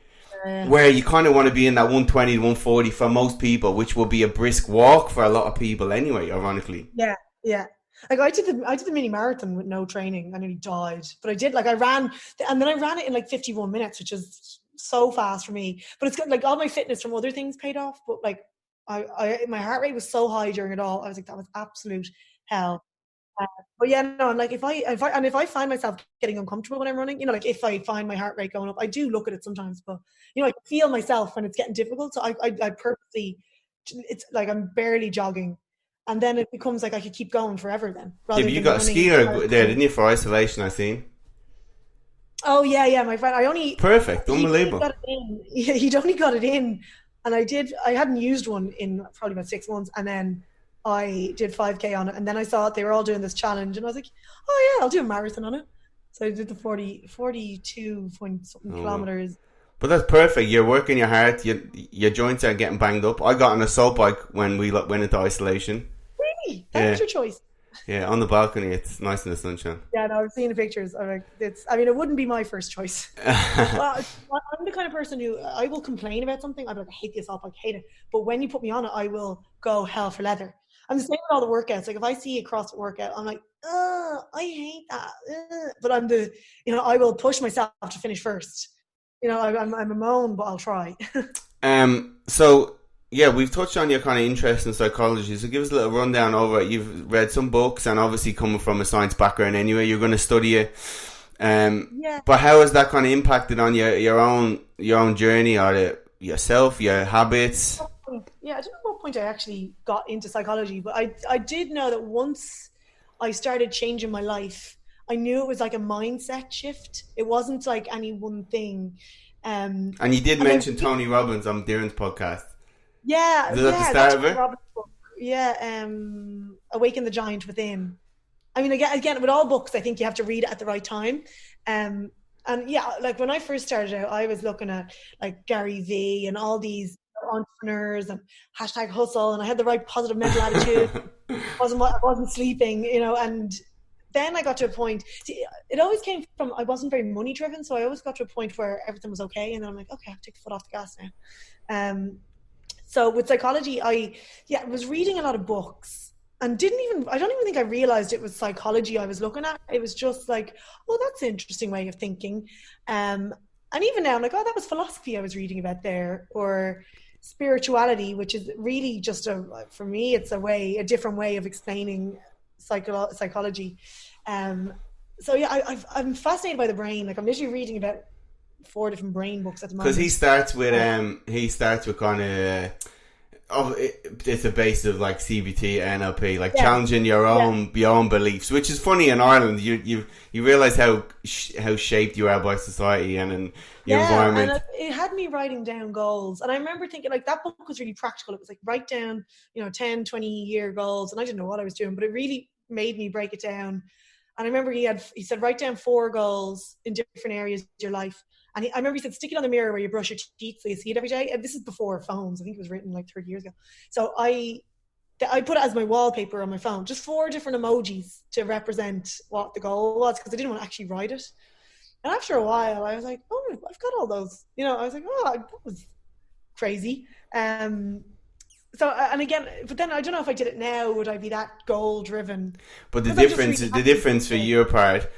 where you kind of want to be in that 120 to 140 for most people, which will be a brisk walk for a lot of people anyway, ironically. Like, I did the mini marathon with no training. I nearly died, but I did. Like, I ran it in like 51 minutes, which is so fast for me. But it's good. Like, all my fitness from other things paid off. But like, my heart rate was so high during it all. I was like, that was absolute hell. But yeah, no. And like, if I find myself getting uncomfortable when I'm running, like if I find my heart rate going up, I do look at it sometimes. But I can feel myself when it's getting difficult. So I purposely, it's like I'm barely jogging. And then it becomes like I could keep going forever then. But you got a skier there, didn't you, for isolation, I seen? Oh, yeah, my friend. Perfect, unbelievable. He'd only got it in. And I hadn't used one in probably about 6 months. And then I did 5K on it. And then I saw they were all doing this challenge. And I was like, oh, yeah, I'll do a marathon on it. So I did the 42 point something kilometers. But that's perfect. You're working your heart. Your joints are getting banged up. I got on a assault bike when we went into isolation. Hey, that was your choice. Yeah, on the balcony, it's nice in the sunshine. Yeah, no, I've seen the pictures. I'm like, I mean, it wouldn't be my first choice. Well, I'm the kind of person who I will complain about something. I'm like, I hate this up, I hate it. But when you put me on it, I will go hell for leather. I'm the same with all the workouts. Like if I see a CrossFit workout, I'm like, oh, I hate that. But I will push myself to finish first. I'm a moan, but I'll try. So yeah, we've touched on your kind of interest in psychology. So give us a little rundown over it. You've read some books, and obviously coming from a science background anyway, you're going to study it. Yeah. But how has that kind of impacted on your own journey, or yourself, your habits? Yeah, I don't know what point I actually got into psychology, but I did know that once I started changing my life, I knew it was like a mindset shift. It wasn't like any one thing. And you did mention Tony Robbins on Darren's podcast. Yeah, Is that the start of it? Robbins book. Yeah, Awaken the Giant Within. I mean, again, with all books, I think you have to read it at the right time. And yeah, like when I first started out, I was looking at like Gary Vee and all these entrepreneurs and #hustle, and I had the right positive mental attitude. I wasn't sleeping, and then I got to a point, it always came from, I wasn't very money driven, so I always got to a point where everything was okay, and then I'm like, okay, I have to take the foot off the gas now. So with psychology, I was reading a lot of books, and I don't even think I realized it was psychology I was looking at. It was just like, oh, that's an interesting way of thinking. And even now I'm like, oh, that was philosophy I was reading about there, or spirituality, which is really just for me, it's a different way of explaining psychology. So yeah, I'm fascinated by the brain. Like I'm literally reading about 4 different brain books at the moment. Because he starts with kind of it's a base of like CBT, NLP, like challenging your own beliefs, which is funny in Ireland. You realize how shaped you are by society and in your environment. And it had me writing down goals, and I remember thinking like that book was really practical. It was like write down 10, 20-year goals, and I didn't know what I was doing, but it really made me break it down. And I remember he said write down 4 goals in different areas of your life. And I remember he said, stick it on the mirror where you brush your teeth so you see it every day. And this is before phones. I think it was written like 30 years ago. So I put it as my wallpaper on my phone, just 4 different emojis to represent what the goal was, because I didn't want to actually write it. And after a while, I was like, oh, I've got all those. I was like, oh, that was crazy. So, and again, but then I don't know if I did it now, would I be that goal driven? But the difference for your part,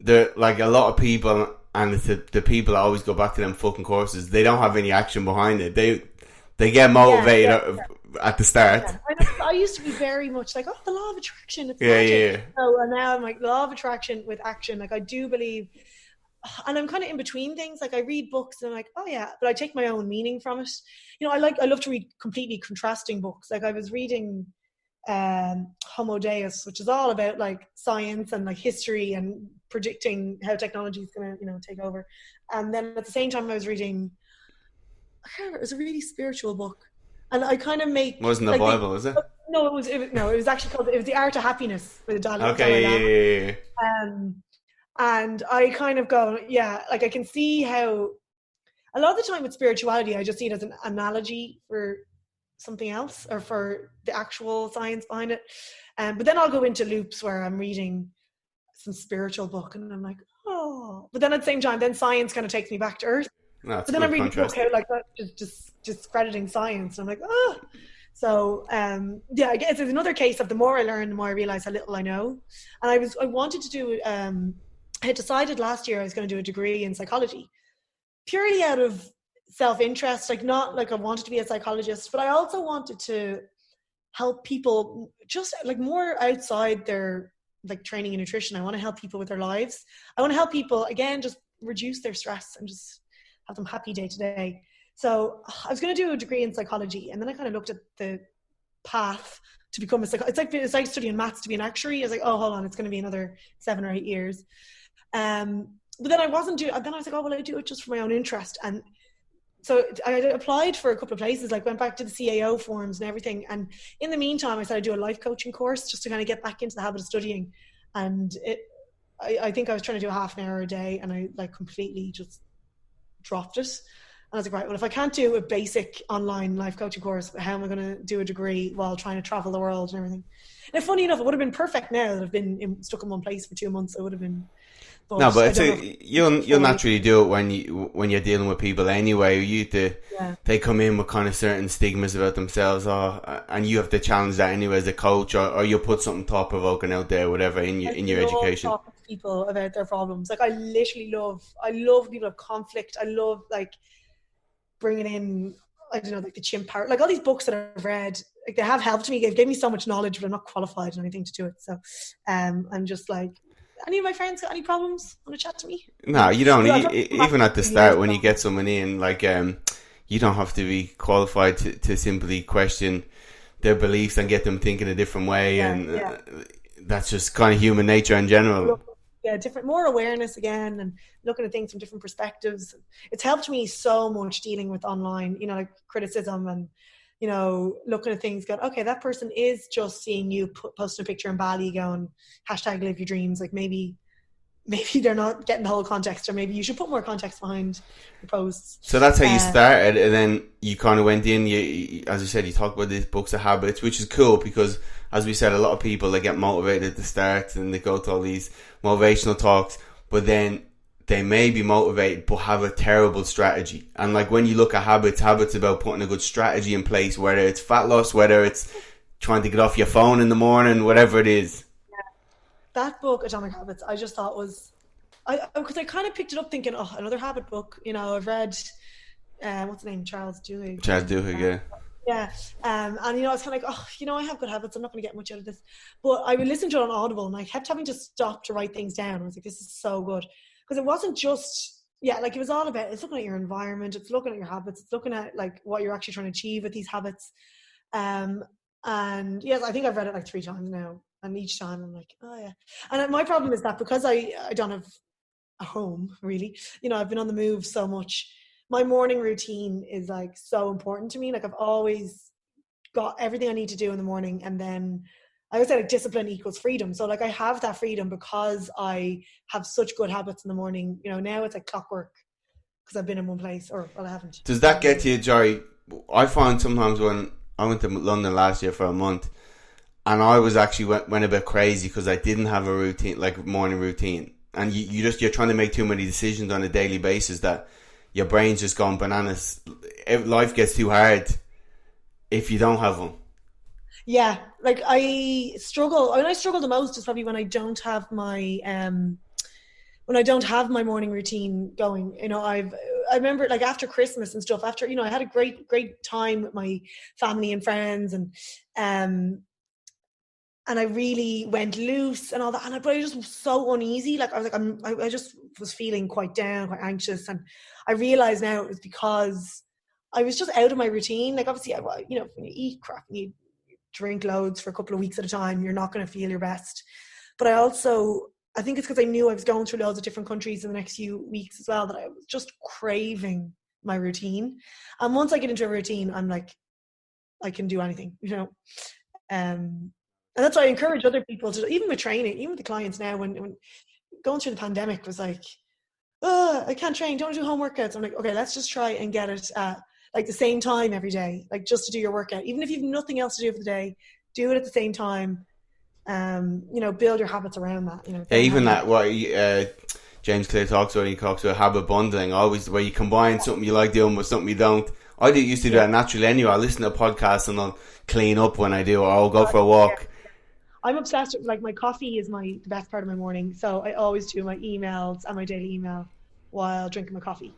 like a lot of people, and it's the people that always go back to them fucking courses, they don't have any action behind it. They get motivated at the start. Yeah. I used to be very much like, oh, the law of attraction. It's magic. So, and now I'm like, law of attraction with action. Like I do believe, and I'm kind of in between things. Like I read books and I'm like, oh yeah, but I take my own meaning from it. I love to read completely contrasting books. Like I was reading Homo Deus, which is all about like science and like history and predicting how technology is going to take over. And then at the same time I was reading, I can't remember, it was a really spiritual book, and I kind of wasn't the Bible, was it? No, it was actually called, it was The Art of Happiness with the Dalai Lama. And I kind of go, like I can see how a lot of the time with spirituality I just see it as an analogy for something else or for the actual science behind it. But then I'll go into loops where I'm reading some spiritual book and I'm like, oh. But then at the same time, then science kind of takes me back to earth. But then I'm reading a book out like that, just discrediting science. And I'm like, oh. So I guess it's another case of the more I learn, the more I realize how little I know. And I wanted to do, I had decided last year I was going to do a degree in psychology, purely out of self-interest, like not like I wanted to be a psychologist, but I also wanted to help people just like more outside their like training in nutrition. I want to help people with their lives. I want to help people again, just reduce their stress and just have them happy day to day. So I was going to do a degree in psychology, and then I kind of looked at the path to become a psychologist. It's like studying maths to be an actuary. I was like, oh, hold on, it's going to be another 7 or 8 years. But then I wasn't doing. Then I was like, oh well, I do it just for my own interest. And so I applied for a couple of places, like went back to the CAO forums and everything. And in the meantime, I started to do a life coaching course just to kind of get back into the habit of studying. And I think I was trying to do a half an hour a day, and I like completely just dropped it. I was like, right, well, if I can't do a basic online life coaching course, how am I going to do a degree while trying to travel the world and everything? And funny enough, it would have been perfect now that I've been stuck in one place for 2 months. It would have been, No, but but I don't know. you'll naturally do it when you're dealing with people anyway. Yeah. They come in with kind of certain stigmas about themselves, and you have to challenge that anyway as a coach, or you'll put something thought provoking out there, whatever in your education. Talking to people about their problems. Like I love people of conflict. I love like bringing in, I don't know, like the chimp part, like all these books that I've read, like they have helped me. They've given me so much knowledge, but I'm not qualified in anything to do it. So, I'm just like, any of my friends got any problems? Want to chat to me? No, you don't. Even at the start, when you ago. get someone in, like, you don't have to be qualified to simply question their beliefs and get them thinking a different way, that's just kind of human nature in general. Yeah, different, more awareness again, and looking at things from different perspectives. It's helped me so much dealing with online, you know, like criticism and, you know, looking at things going, okay, that person is just seeing you posting a picture in Bali going hashtag live your dreams. Like maybe they're not getting the whole context, or maybe you should put more context behind the posts. So that's how you started, and then you kind of went in, as you said, you talked about these books of habits, which is cool because, as we said, a lot of people, they get motivated at the start and they go to all these motivational talks, but then they may be motivated but have a terrible strategy. And like when you look at habits about putting a good strategy in place, whether it's fat loss, whether it's trying to get off your phone in the morning, whatever it is. That book, Atomic Habits, I just thought was, because I kind of picked it up thinking, oh, another habit book. You know, I've read, what's the name, Charles Duhigg. Yeah. Yeah, and you know, I was kind of like, oh, you know, I have good habits. I'm not going to get much out of this, but I would listen to it on Audible, and I kept having to stop to write things down. I was like, this is so good, because it wasn't just, like it was all about, it's looking at your environment, it's looking at your habits, it's looking at like what you're actually trying to achieve with these habits. And yes, I think I've read it like 3 times now, and each time I'm like, oh yeah. And my problem is that because I don't have a home really, you know, I've been on the move so much. My morning routine is like so important to me. Like I've always got everything I need to do in the morning, and then I always say like discipline equals freedom. So like I have that freedom because I have such good habits in the morning. You know, now it's like clockwork because I've been in one place, or well, I haven't. Does that get to you, Joy? I find sometimes when I went to London last year for a month, and I was actually went a bit crazy because I didn't have a routine, like morning routine, and you're trying to make too many decisions on a daily basis that your brain's just gone bananas. Life gets too hard if you don't have one. Yeah, like I struggle. When I struggle the most is probably when I don't have my morning routine going. You know, I remember like after Christmas and stuff. After, you know, I had a great time with my family and friends, and I really went loose and all that. But I just was so uneasy. Like I was like, I just was feeling quite down, quite anxious. And I realize now it was because I was just out of my routine. Like obviously, you know, when you eat crap and you drink loads for a couple of weeks at a time, you're not going to feel your best. But I think it's because I knew I was going through loads of different countries in the next few weeks as well, that I was just craving my routine. And once I get into a routine, I'm like, I can do anything, you know. And that's why I encourage other people to, even with training, even with the clients now, when going through the pandemic was like, oh, I can't train, don't do home workouts. I'm like, okay, let's just try and get it at like the same time every day, like just to do your workout. Even if you've nothing else to do for the day, do it at the same time. You know, build your habits around that. You know, even that what James Clear talks about, he talks about habit bundling, always where you combine something you like doing with something you don't. I used to do that naturally anyway. I listen to podcasts and I'll clean up when I do, or I'll go for a walk. I'm obsessed with, like, my coffee is the best part of my morning, so I always do my emails and my daily email while drinking my coffee.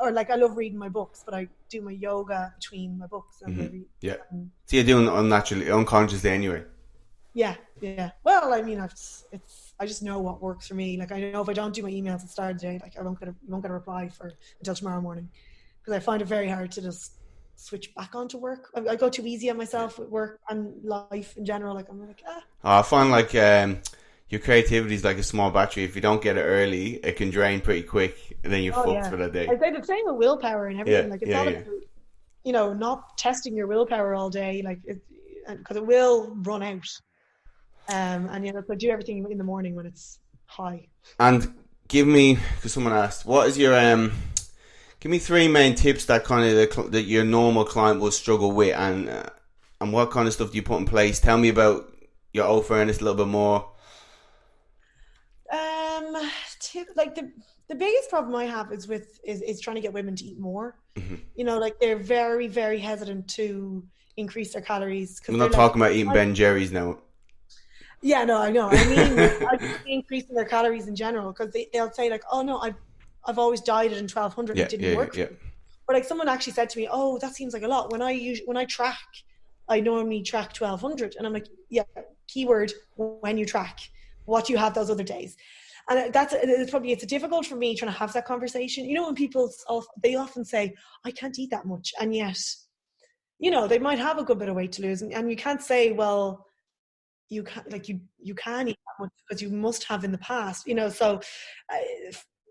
Or like I love reading my books, but I do my yoga between my books and I read. Yeah. So you're doing it unnaturally, unconsciously anyway. Yeah. Well, I mean, I just know what works for me. Like I know if I don't do my emails at the start of the day, like you won't get a reply until tomorrow morning, because I find it very hard to just switch back onto work. I go too easy on myself with work and life in general. Like I'm like, I find like your creativity is like a small battery. If you don't get it ery, it can drain pretty quick, and then you're fucked for that day. I say the same with willpower and everything. Like it's all about, you know, not testing your willpower all day, like because it will run out. And you know, so do everything in the morning when it's high. And give me, because someone asked, what is your Give me 3 main tips that kind of that your normal client will struggle with, and what kind of stuff do you put in place? Tell me about your awareness a little bit more. Like the biggest problem I have is trying to get women to eat more. Mm-hmm. You know, like they're very, very hesitant to increase their calories. We're not talking about eating Ben Jerry's now. Yeah, no, I know. I mean, I just increasing their calories in general, because they'll say like, oh no, I've always dieted in 1200. It didn't work. Yeah. But like someone actually said to me, oh, that seems like a lot. When I track, I normally track 1200, and I'm like, yeah, keyword when you track, what do you have those other days? And it's difficult for me trying to have that conversation. You know, when people, they often say, I can't eat that much. And yet, you know, they might have a good bit of weight to lose. And you can't say, well, you can't, like you can eat that much because you must have in the past, you know. So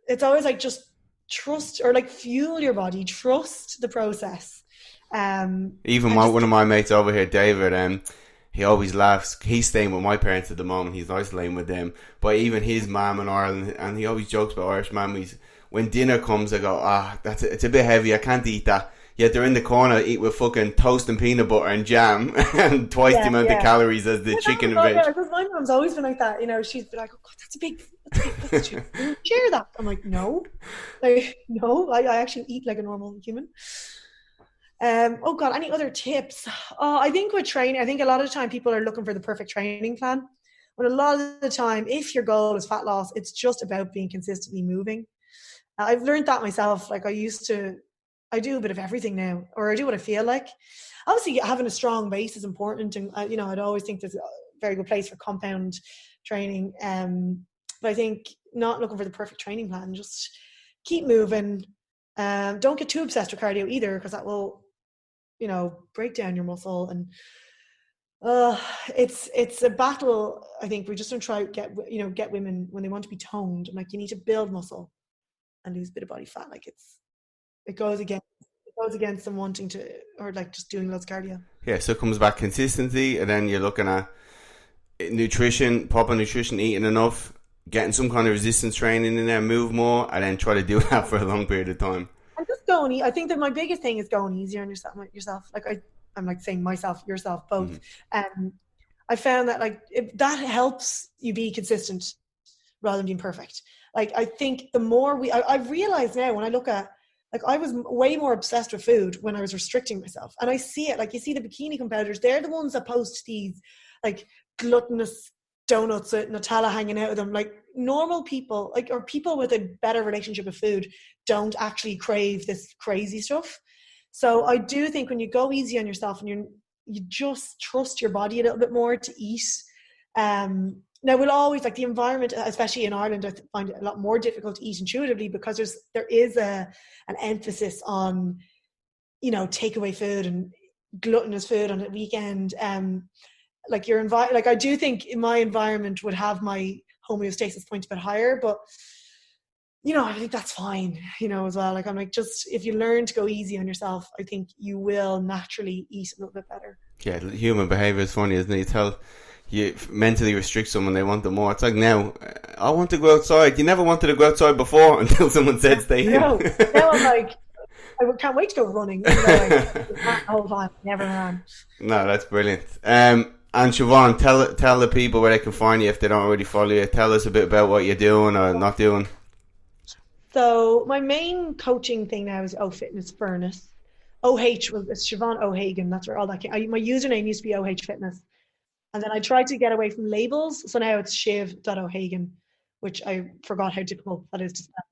it's always like, just trust, or like fuel your body, trust the process. Even one of my mates over here, David, he always laughs. He's staying with my parents at the moment. He's isolating with them. But even his mum in Ireland, and he always jokes about Irish mummies. When dinner comes, I go, it's a bit heavy. I can't eat that. Yet they're in the corner, eat with fucking toast and peanut butter and jam, and twice the amount of calories as the chicken and veg. Yeah, because my mum's always been like that. You know, she's been like, oh God, that's a big share that. I'm like, no, I actually eat like a normal human. Oh God, any other tips? I think with training, I think a lot of the time people are looking for the perfect training plan. But a lot of the time, if your goal is fat loss, it's just about being consistently moving. I've learned that myself. Like I do a bit of everything now, or I do what I feel like. Obviously, having a strong base is important. And, you know, I'd always think there's a very good place for compound training. But I think not looking for the perfect training plan, just keep moving. Don't get too obsessed with cardio either, because that will, you know, break down your muscle. And it's a battle. I think we're just going to try to get women when they want to be toned. I'm like, you need to build muscle and lose a bit of body fat. Like it goes against them wanting to, or like just doing loads of cardio. Yeah, so it comes back consistency, and then you're looking at nutrition, proper nutrition, eating enough, getting some kind of resistance training in there, move more, and then try to do that for a long period of time. And just going, I think that my biggest thing is going easier on yourself. Like I'm like saying myself, yourself, both. Mm-hmm. I found that that helps you be consistent rather than being perfect. Like I think the more I've realized now when I look at, like I was way more obsessed with food when I was restricting myself. And I see it, like you see the bikini competitors, they're the ones that post these like gluttonous donuts with Nutella hanging out of them. Like normal people, like, or people with a better relationship with food don't actually crave this crazy stuff. So I do think when you go easy on yourself and you just trust your body a little bit more to eat. Now we'll always, like the environment, especially in Ireland, I find it a lot more difficult to eat intuitively, because there is an emphasis on, you know, takeaway food and gluttonous food on a weekend. Like like I do think my environment would have my homeostasis point a bit higher, but you know, I think that's fine, you know, as well. Like I'm like, just if you learn to go easy on yourself, I think you will naturally eat a little bit better. Yeah, human behavior is funny, isn't it? You mentally restrict someone, they want them more. It's like, now, I want to go outside. You never wanted to go outside before until someone said stay here. No, now I'm like, I can't wait to go running. You know, like, the whole time, never ran. No, that's brilliant. And Siobhan, tell the people where they can find you if they don't already follow you. Tell us a bit about what you're doing or not doing. So my main coaching thing now is Fitness Furnace. It's Siobhan O'Hagan. That's where all that came. My username used to be OH Fitness. And then I tried to get away from labels. So now it's shiv.o'hagan, which I forgot how difficult that is to spell.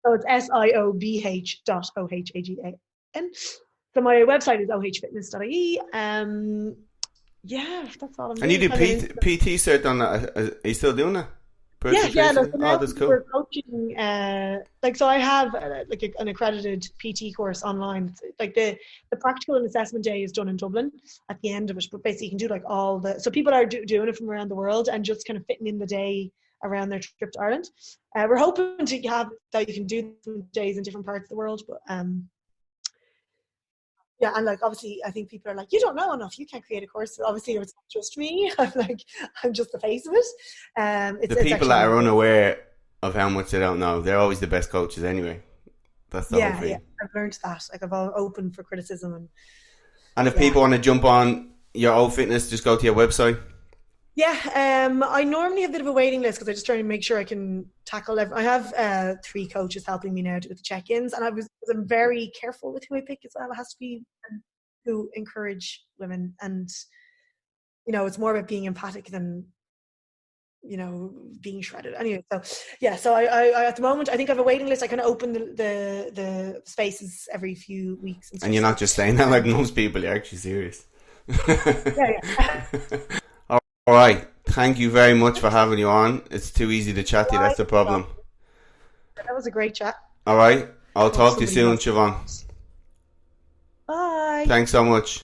So it's siobh.ohagan. So my website is ohfitness.ie. Yeah, that's all I'm doing. And you do PT cert on that. Are you still doing that? Yeah. No, so that's cool. We're coaching, so I have an accredited PT course online. Like the practical and assessment day is done in Dublin at the end of it, but basically you can do like so people are doing it from around the world and just kind of fitting in the day around their trip to Ireland. We're hoping to have that you can do days in different parts of the world, but yeah, and like obviously I think people are like, you don't know enough, you can't create a course. So obviously it's not just me. I'm just the face of it. The people that are unaware of how much they don't know, they're always the best coaches anyway. That's the whole thing. Yeah, I've learned that. Like I've open for criticism And if people want to jump on your old fitness, just go to your website. Yeah, I normally have a bit of a waiting list because I just try to make sure I can tackle I have 3 coaches helping me now with the check-ins, and I'm very careful with who I pick as well. It has to be who encourage women, and it's more about being empathic than being shredded. Anyway, so yeah, so I at the moment I think I have a waiting list. I can open the spaces every few weeks, and you're not just saying that like most people. You're actually serious. Yeah. All right. Thank you very much for having you on. It's too easy to chat to you. That's the problem. That was a great chat. All right. I'll talk to you soon, Siobhan. Bye. Thanks so much.